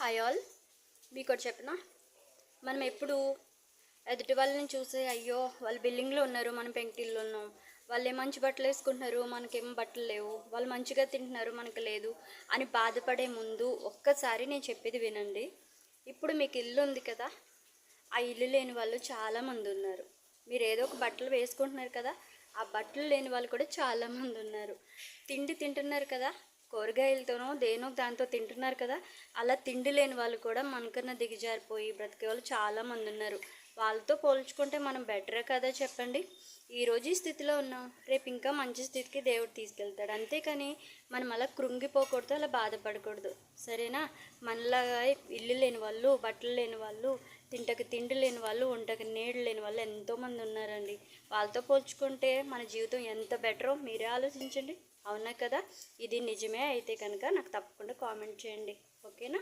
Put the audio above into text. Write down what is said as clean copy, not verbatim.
Hi all, మీకు ఒకటి చెప్పనా? మనం ఎప్పుడు ఎదుటి వాళ్ళని చూసి అయ్యో వాళ్ళు బిల్డింగ్లో ఉన్నారు, మనం పెంకిటిల్లో ఉన్నాం, వాళ్ళు మంచి బట్టలు వేసుకుంటున్నారు, మనకేం బట్టలు లేవు, వాళ్ళు మంచిగా తింటున్నారు, మనకు లేదు అని బాధపడే ముందు ఒక్కసారి నేను చెప్పేది వినండి. ఇప్పుడు మీకు ఇల్లు ఉంది కదా, ఆ ఇల్లు లేని వాళ్ళు చాలామంది ఉన్నారు. మీరు ఏదో ఒక బట్టలు వేసుకుంటున్నారు కదా, ఆ బట్టలు లేని వాళ్ళు కూడా చాలామంది ఉన్నారు. తిండి తింటున్నారు కదా, కూరగాయలతోనో దేనో దాంతో తింటున్నారు కదా, అలా తిండి లేని వాళ్ళు కూడా మనకన్నా దిగజారిపోయి బ్రతికే వాళ్ళు చాలామంది ఉన్నారు. వాళ్ళతో పోల్చుకుంటే మనం బెటరే కదా చెప్పండి. ఈరోజు ఈ స్థితిలో ఉన్నాం, రేపు ఇంకా మంచి స్థితికి దేవుడు తీసుకెళ్తాడు. అంతేకాని మనం అలా కృంగిపోకూడదు, అలా బాధపడకూడదు, సరేనా? మనలాగా ఇల్లు లేని వాళ్ళు, బట్టలు లేని వాళ్ళు, తింటకు తిండి లేని వాళ్ళు, వంటకు నీళ్ళు లేని వాళ్ళు ఎంతోమంది ఉన్నారండి. వాళ్ళతో పోల్చుకుంటే మన జీవితం ఎంత బెటరో మీరే ఆలోచించండి. అవునా కదా? ఇది నిజమే అయితే కనుక నాకు తప్పకుండా కామెంట్ చేయండి, ఓకేనా?